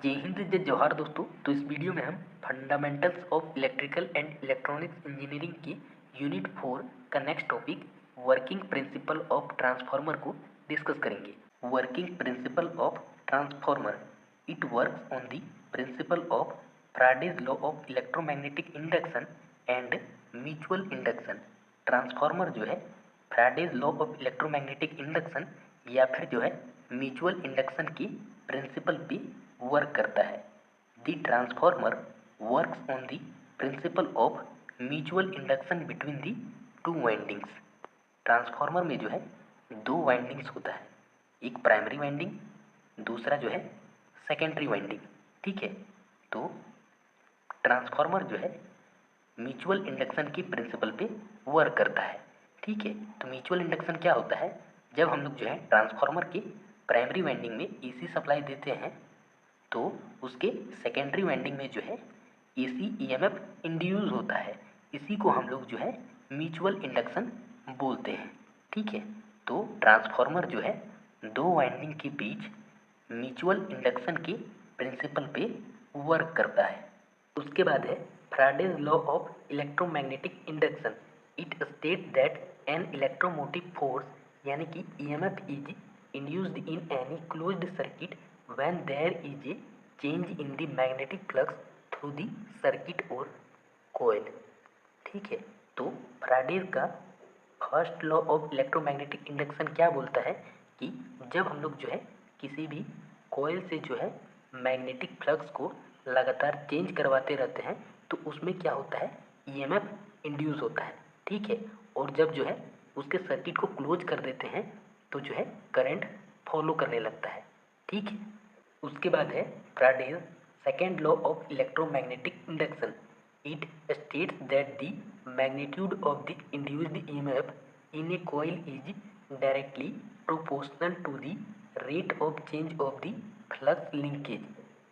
जय हिंद जय जवाहर दोस्तों। तो इस वीडियो में हम fundamentals of electrical and electronics engineering की यूनिट 4 का next topic working principle of transformer को डिस्कस करेंगे। Working principle of transformer, it works on the principle of Faraday's law of electromagnetic induction and mutual induction. Transformer जो है Faraday's law of electromagnetic induction या फिर जो है mutual induction की principal पे वर्क करता है। The transformer works on the principle of mutual induction between the two windings. Transformer में जो है दो वाइंडिंग्स होता है, एक प्राइमरी वाइंडिंग, दूसरा जो है सेकेंडरी वाइंडिंग। ठीक है, तो ट्रांसफार्मर जो है म्यूचुअल इंडक्शन की प्रिंसिपल पे वर्क करता है। ठीक है, तो म्यूचुअल इंडक्शन क्या होता है? जब हम लोग जो है ट्रांसफार्मर के प्राइमरी वाइंडिंग में एसी सप्लाई देते हैं तो उसके सेकेंडरी वाइंडिंग में जो है एसी ईएमएफ इंड्यूस होता है। इसी को हम लोग जो है म्यूचुअल इंडक्शन बोलते हैं। ठीक है, तो ट्रांसफार्मर जो है दो वाइंडिंग के बीच म्यूचुअल इंडक्शन के प्रिंसिपल पे वर्क करता है। उसके बाद है Faraday's law of electromagnetic induction. It state that an electromotive force यानी कि EMF is induced in any closed circuit when there is a change in the magnetic flux through the circuit or coil। ठीक है, तो Faraday's का first law of electromagnetic induction क्या बोलता है कि जब हम लोग जो है किसी भी कोयल से जो है मैग्नेटिक फ्लक्स को लगातार चेंज करवाते रहते हैं तो उसमें क्या होता है, ईएमएफ इंड्यूस होता है। ठीक है, और जब जो है उसके सर्किट को क्लोज कर देते हैं तो जो है करंट फॉलो करने लगता है। ठीक है, उसके बाद है Faraday's second law of electromagnetic induction. It states that the magnitude of the induced EMF in a coil is directly proportional to the rate of change of the flux linkage.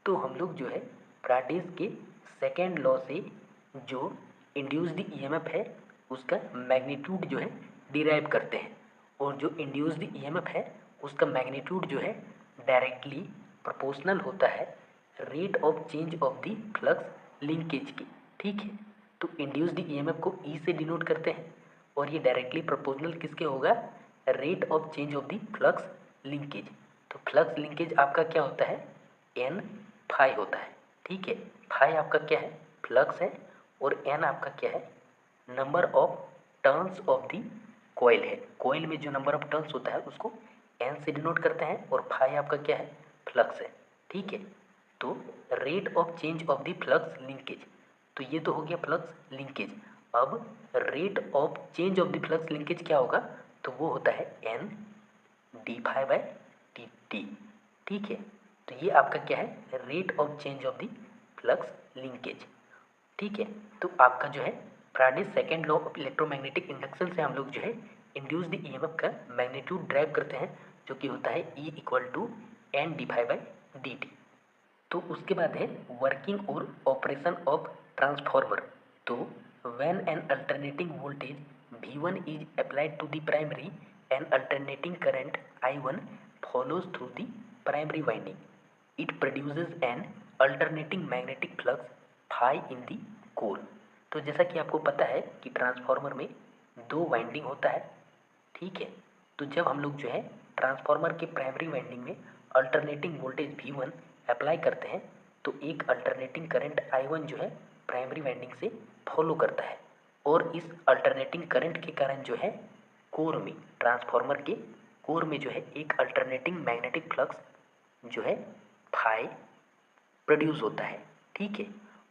तो हम लोग जो है फैराडेज के second law से जो induced EMF है उसका मैग्नीट्यूड जो है डिराइव करते हैं, और जो इंड्यूस्ड ईएमएफ है उसका मैग्नीट्यूड जो है डायरेक्टली प्रोपोर्शनल होता है rate of change of the flux linkage की। ठीक है, तो इंड्यूस्ड ईएमएफ को ई से डिनोट करते हैं और ये डायरेक्टली प्रोपोर्शनल किसके होगा, rate of change of the flux linkage. तो फ्लक्स लिंकेज आपका क्या होता है, एन फाई होता है। ठीक है, फाई आपका क्या है, फ्लक्स है, और एन आपका क्या है, number of turns of the coil है। कॉइल में जो नंबर ऑफ टर्न्स होता है उसको एन से डिनोट करते हैं, और फाई आपका क्या है, फ्लक्स है। ठीक है, तो rate of change of the flux linkage, तो ये तो हो गया फ्लक्स लिंकेज। अब rate of change of the flux linkage क्या होगा, तो वो होता है N D phi by D T. ठीक है, तो ये आपका क्या है, rate of change of the flux linkage. ठीक है, तो आपका जो है Faraday's second law of electromagnetic induction से हम लोग जो है इंड्यूस्ड ईएमएफ का मैग्नीट्यूड ड्राइव करते हैं, जो कि होता है E equal to N D phi by D T. तो उसके बाद है वर्किंग और ऑपरेशन ऑफ ट्रांसफार्मर। तो when an alternating voltage V1 is applied to the primary, an alternating current I1 follows through the primary winding. It produces an alternating magnetic flux phi in the core। तो जैसा कि आपको पता है कि transformer में दो वाइंडिंग होता है। ठीक है, तो जब हम लोग जो है ट्रांसफार्मर के प्राइमरी वाइंडिंग में अल्टरनेटिंग वोल्टेज V1 अप्लाई करते हैं तो एक अल्टरनेटिंग करंट I1 जो है प्राइमरी वाइंडिंग से फॉलो करता है, और इस अल्टरनेटिंग करंट के कारण जो है कोर में, ट्रांसफार्मर के कोर में जो है एक अल्टरनेटिंग मैग्नेटिक फ्लक्स जो है फाई प्रोड्यूस होता है। ठीक है,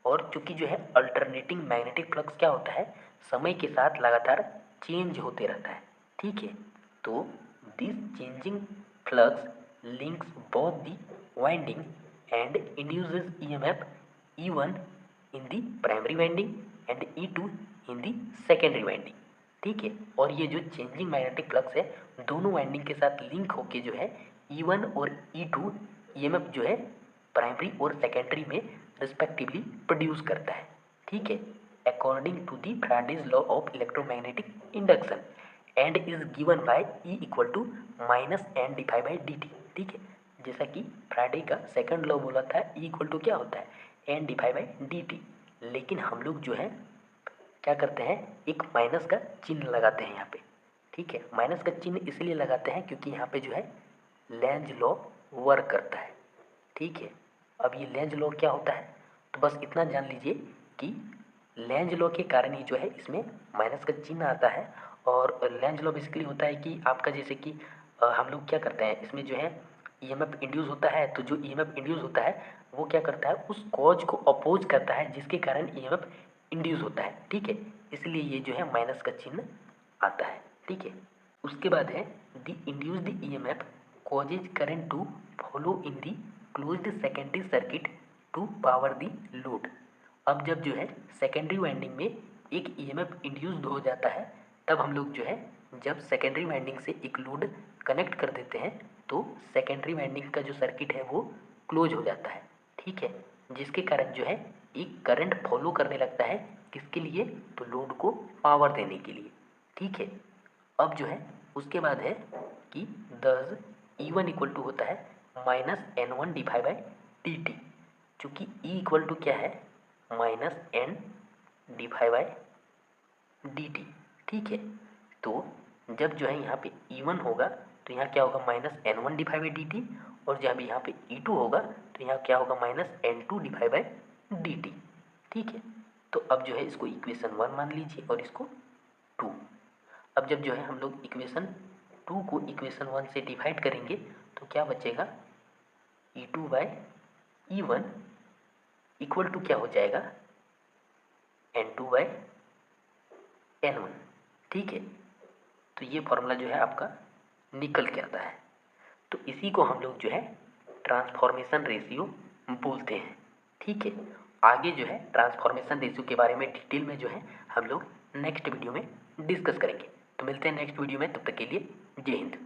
और चूंकि जो है अल्टरनेटिंग मैग्नेटिक फ्लक्स क्या होता है, समय के साथ लगातार चेंज होते रहता है। ठीक है, तो this changing flux links both the winding and induces EMF E1 in the primary winding and E2 in the secondary winding. ठीक है, और ये जो चेंजिंग मैग्नेटिक फ्लक्स है दोनों वाइंडिंग के साथ लिंक होके जो है E1 और E2 ईएमएफ जो है प्राइमरी और सेकेंडरी में रिस्पेक्टिवली प्रोड्यूस करता है। ठीक है, according to the Faraday's law of electromagnetic induction and is given by E equal to minus N D phi by D T. ठीक है, जैसा कि फ्राडे का सेकंड लॉ बोला था E इक्वल टू क्या होता है, N divide by D T. लेकिन हम लोग जो है क्या करते हैं, एक माइनस का चिन्ह लगाते हैं यहाँ पे। ठीक है, माइनस का चिन्ह इसलिए लगाते हैं क्योंकि यहाँ पे जो है लेंज लॉ वर्क करता है। ठीक है, अब ये लेंज लॉ क्या होता है, तो बस इतना जान लीजिए कि लेंज लॉ के कारण ही जो है इसमें माइनस का चिन्ह आता है। और लेंज लॉ बेसिकली होता है कि आपका जैसे कि हम लोग क्या करते हैं इसमें जो है ईएमएफ इंड्यूस होता है, तो जो ईएमएफ इंड्यूस होता है वो क्या करता है, उस कॉज को अपोज करता है जिसके कारण ईएमएफ इंड्यूस होता है। ठीक है, इसलिए ये जो है माइनस का चिन्ह आता है। ठीक है, उसके बाद है the induced EMF causes current to follow in the closed secondary circuit to power the load. अब जब जो है सेकेंडरी वाइंडिंग में एक ईएमएफ इंड्यूस्ड हो जाता है, तब हम लोग जो है जब सेकेंडरी वाइंडिंग से एक लोड कनेक्ट कर देते हैं तो सेकेंडरी वाइंडिंग का जो सर्किट है वो क्लोज हो जाता है। ठीक है, जिसके कारण जो है एक करंट फॉलो करने लगता है, किसके लिए, तो लोड को पावर देने के लिए। ठीक है, अब जो है उसके बाद है कि दस E1 इक्वल टू होता है minus N one divide by D T, चूँकि E इक्वल टू क्या है, minus N divide by D T. ठीक है, तो जब जो है यहाँ पे E1 होगा तो यहाँ क्या होगा, minus N one divide by D T, और जब यहाँ पे E2 होगा तो यहाँ क्या होगा, minus N two divide by D T. ठीक है, तो अब जो है इसको इक्वेशन 1 मान लीजिए और इसको 2। अब जब जो है हम लोग इक्वेशन 2 को इक्वेशन 1 से डिवाइड करेंगे तो क्या बचेगा, E2 by E1 equal to क्या हो जाएगा, N2 बाई N1। ठीक है, तो ये फॉर्मूला जो है आपका निकल के आता है। तो इसी को हम लोग जो है ट्रांसफॉर्मेशन रेशियो बोलते हैं। ठीक है, आगे जो है ट्रांसफॉर्मेशन रेशियो के बारे में डिटेल में जो है हम लोग नेक्स्ट वीडियो में डिस्कस करेंगे। तो मिलते हैं नेक्स्ट वीडियो में, तब तक के लिए जय हिंद।